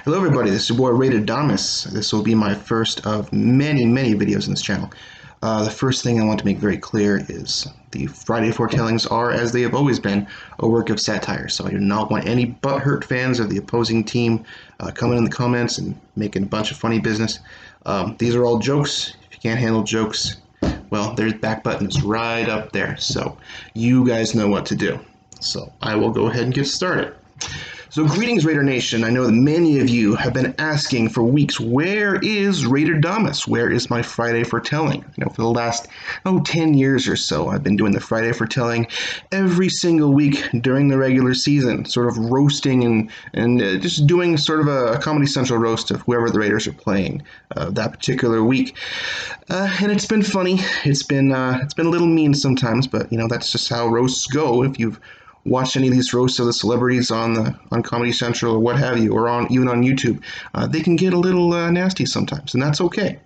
Hello everybody, this is your boy Raiderdamus. This will be my first of many videos in this channel. The first thing I want to make very clear is the Friday foretellings are, as they have always been, a work of satire. So I do not want any butthurt fans of the opposing team coming in the comments and making a bunch of funny business. These are all jokes. If you can't handle jokes, well, their back button is right up there. So you guys know what to do. So I will go ahead and get started. So greetings, Raider Nation. I know that many of you have been asking for weeks, where is Raiderdamus? Where is my Friday foretelling? For the last, 10 years or so, I've been doing the Friday foretelling every single week during the regular season, sort of roasting and just doing sort of a Comedy Central roast of whoever the Raiders are playing that particular week. And it's been funny. It's been a little mean sometimes, but that's just how roasts go. If you've watch any of these roasts of the celebrities on Comedy Central or what have you, or even on YouTube, they can get a little nasty sometimes, and that's okay.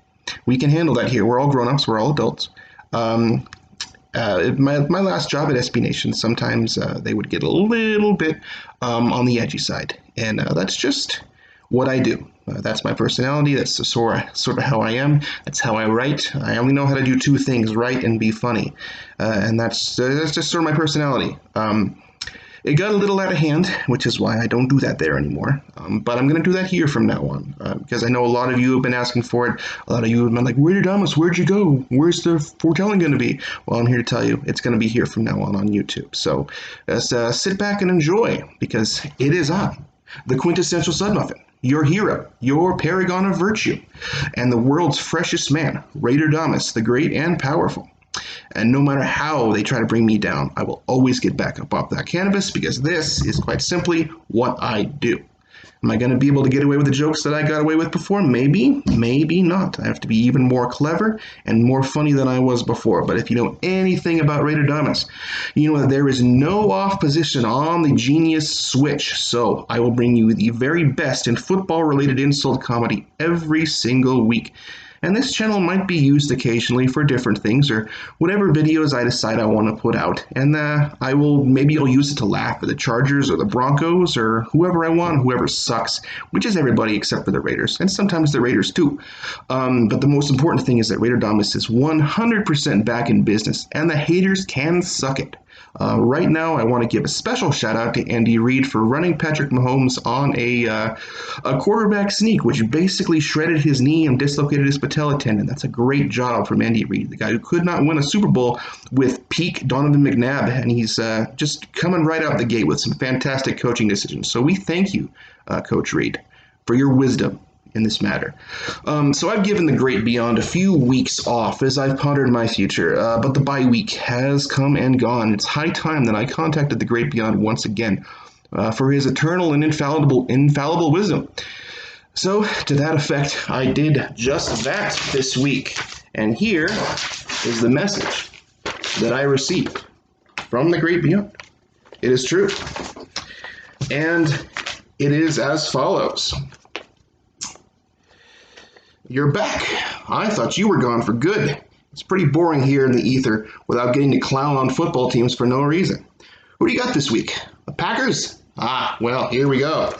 We can handle that here. We're all grown-ups. We're all adults. My last job at SB Nation, sometimes they would get a little bit on the edgy side, and that's just what I do. That's my personality. That's sort of how I am. That's how I write. I only know how to do two things: write and be funny, and that's just sort of my personality. It got a little out of hand, which is why I don't do that there anymore. But I'm going to do that here from now on, because I know a lot of you have been asking for it. A lot of you have been like, Raiderdamus, where'd you go? Where's the foretelling going to be? Well, I'm here to tell you, it's going to be here from now on YouTube. So sit back and enjoy, because it is on, the quintessential Sud Muffin, your hero, your paragon of virtue, and the world's freshest man, Raiderdamus, the great and powerful. And no matter how they try to bring me down, I will always get back up off that canvas, because this is quite simply what I do. Am I going to be able to get away with the jokes that I got away with before? Maybe, maybe not. I have to be even more clever and more funny than I was before. But if you know anything about Raiderdamus, you know that there is no off position on the genius switch. So I will bring you the very best in football-related insult comedy every single week. And this channel might be used occasionally for different things, or whatever videos I decide I want to put out. And maybe I'll use it to laugh at the Chargers or the Broncos or whoever I want, whoever sucks, which is everybody except for the Raiders, and sometimes the Raiders too. But the most important thing is that Raiderdamus is 100% back in business, and the haters can suck it. Right now, I want to give a special shout out to Andy Reid for running Patrick Mahomes on a quarterback sneak, which basically shredded his knee and dislocated his patella tendon. That's a great job from Andy Reid, the guy who could not win a Super Bowl with peak Donovan McNabb, and he's just coming right out the gate with some fantastic coaching decisions. So we thank you, Coach Reid, for your wisdom in this matter. So I've given the Great Beyond a few weeks off as I've pondered my future, but the bye week has come and gone. It's high time that I contacted the Great Beyond once again for his eternal and infallible wisdom. So to that effect, I did just that this week, and here is the message that I received from the Great Beyond. It is true, and it is as follows. You're back. I thought you were gone for good. It's pretty boring here in the ether without getting to clown on football teams for no reason. Who do you got this week? The Packers? Well, here we go.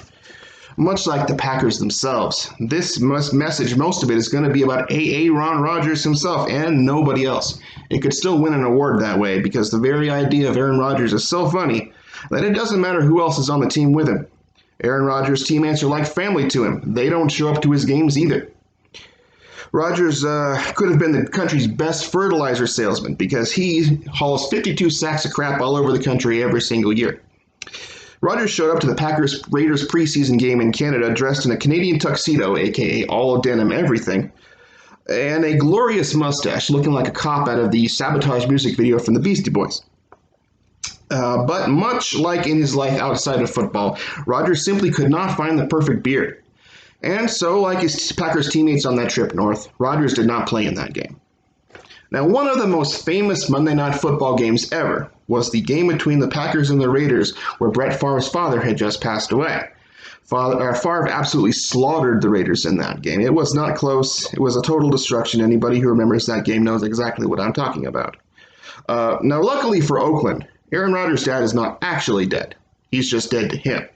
Much like the Packers themselves, this message, most of it, is going to be about Aaron Rodgers himself and nobody else. It could still win an award that way, because the very idea of Aaron Rodgers is so funny that it doesn't matter who else is on the team with him. Aaron Rodgers' teammates are like family to him. They don't show up to his games either. Rodgers could have been the country's best fertilizer salesman, because he hauls 52 sacks of crap all over the country every single year. Rodgers showed up to the Packers-Raiders preseason game in Canada dressed in a Canadian tuxedo, aka all denim everything, and a glorious mustache looking like a cop out of the Sabotage music video from the Beastie Boys. But much like in his life outside of football, Rodgers simply could not find the perfect beard. And so, like his Packers teammates on that trip north, Rodgers did not play in that game. Now, one of the most famous Monday Night Football games ever was the game between the Packers and the Raiders, where Brett Favre's father had just passed away. Favre absolutely slaughtered the Raiders in that game. It was not close. It was a total destruction. Anybody who remembers that game knows exactly what I'm talking about. Now, luckily for Oakland, Aaron Rodgers' dad is not actually dead. He's just dead to him.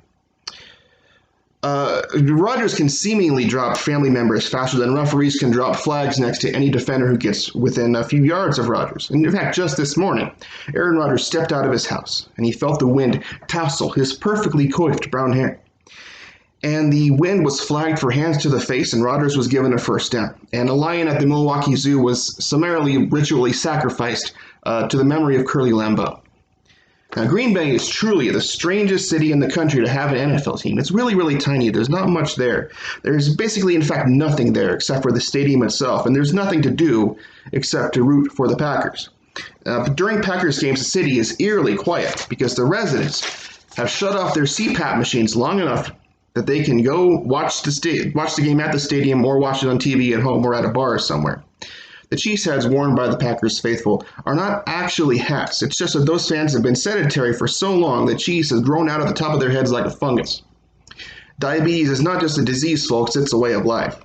Rodgers can seemingly drop family members faster than referees can drop flags next to any defender who gets within a few yards of Rodgers. And in fact, just this morning, Aaron Rodgers stepped out of his house and he felt the wind tousle his perfectly coiffed brown hair. And the wind was flagged for hands to the face, and Rodgers was given a first down. And a lion at the Milwaukee Zoo was summarily, ritually sacrificed to the memory of Curly Lambeau. Now, Green Bay is truly the strangest city in the country to have an NFL team. It's really, really tiny. There's not much there. There's basically, in fact, nothing there except for the stadium itself, and there's nothing to do except to root for the Packers. But during Packers games, the city is eerily quiet because the residents have shut off their CPAP machines long enough that they can go watch the game at the stadium or watch it on TV at home or at a bar somewhere. The cheese hats worn by the Packers faithful are not actually hats. It's just that those fans have been sedentary for so long that cheese has grown out of the top of their heads like a fungus. Diabetes is not just a disease, folks, it's a way of life.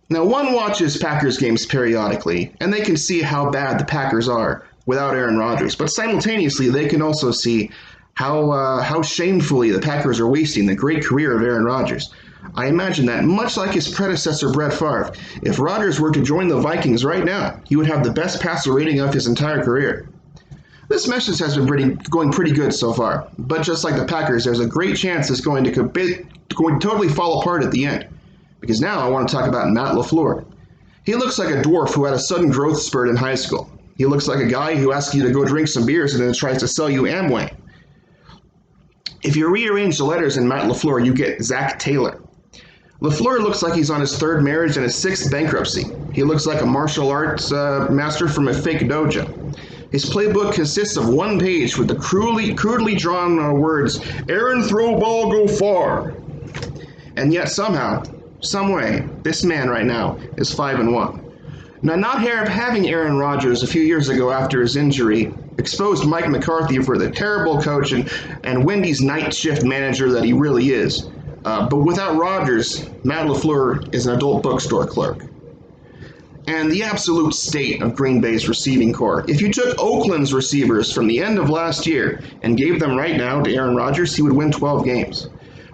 Now, one watches Packers games periodically, and they can see how bad the Packers are without Aaron Rodgers, but simultaneously they can also see how shamefully the Packers are wasting the great career of Aaron Rodgers. I imagine that, much like his predecessor Brett Favre, if Rodgers were to join the Vikings right now, he would have the best passer rating of his entire career. This message has been going pretty good so far, but just like the Packers, there's a great chance it's going to totally fall apart at the end. Because now I want to talk about Matt LaFleur. He looks like a dwarf who had a sudden growth spurt in high school. He looks like a guy who asks you to go drink some beers and then tries to sell you Amway. If you rearrange the letters in Matt LaFleur, you get Zach Taylor. LaFleur looks like he's on his third marriage and his sixth bankruptcy. He looks like a martial arts master from a fake dojo. His playbook consists of one page with the crudely drawn words, "Aaron throw ball go far." And yet somehow, some way, this man right now is 5-1. Now, not having Aaron Rodgers a few years ago after his injury exposed Mike McCarthy for the terrible coach and Wendy's night shift manager that he really is. But without Rodgers, Matt LaFleur is an adult bookstore clerk. And the absolute state of Green Bay's receiving corps. If you took Oakland's receivers from the end of last year and gave them right now to Aaron Rodgers, he would win 12 games.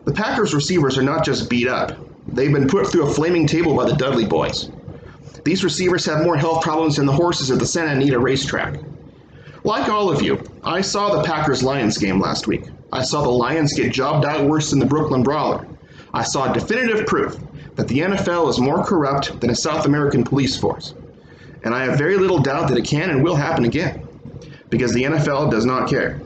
The Packers receivers are not just beat up. They've been put through a flaming table by the Dudley boys. These receivers have more health problems than the horses at the Santa Anita racetrack. Like all of you, I saw the Packers-Lions game last week. I saw the Lions get jobbed out worse than the Brooklyn Brawler. I saw definitive proof that the NFL is more corrupt than a South American police force. And I have very little doubt that it can and will happen again, because the NFL does not care.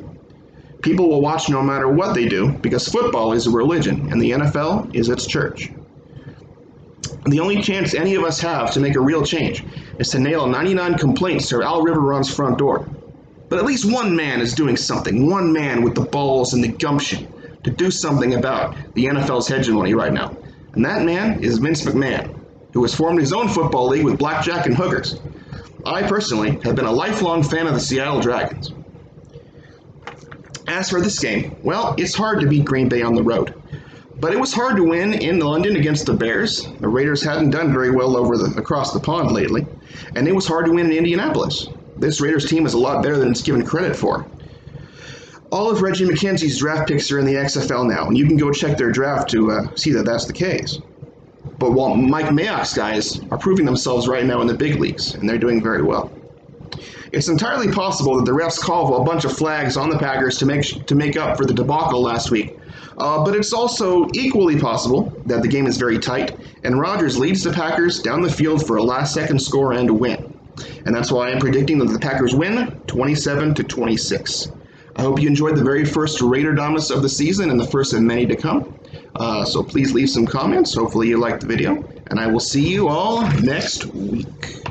People will watch no matter what they do, because football is a religion, and the NFL is its church. The only chance any of us have to make a real change is to nail 99 complaints to Al Riveron's front door. But at least one man is doing something, one man with the balls and the gumption to do something about the NFL's hegemony right now. And that man is Vince McMahon, who has formed his own football league with blackjack and hookers. I personally have been a lifelong fan of the Seattle Dragons. As for this game, well, it's hard to beat Green Bay on the road. But it was hard to win in London against the Bears. The Raiders hadn't done very well across the pond lately. And it was hard to win in Indianapolis. This Raiders team is a lot better than it's given credit for. All of Reggie McKenzie's draft picks are in the XFL now, and you can go check their draft to see that that's the case. But while Mike Mayock's guys are proving themselves right now in the big leagues, and they're doing very well. It's entirely possible that the refs call a bunch of flags on the Packers to make up for the debacle last week. But it's also equally possible that the game is very tight, and Rodgers leads the Packers down the field for a last-second score and a win. And that's why I'm predicting that the Packers win 27-26. I hope you enjoyed the very first Raiderdamus of the season and the first of many to come. So please leave some comments. Hopefully you liked the video. And I will see you all next week.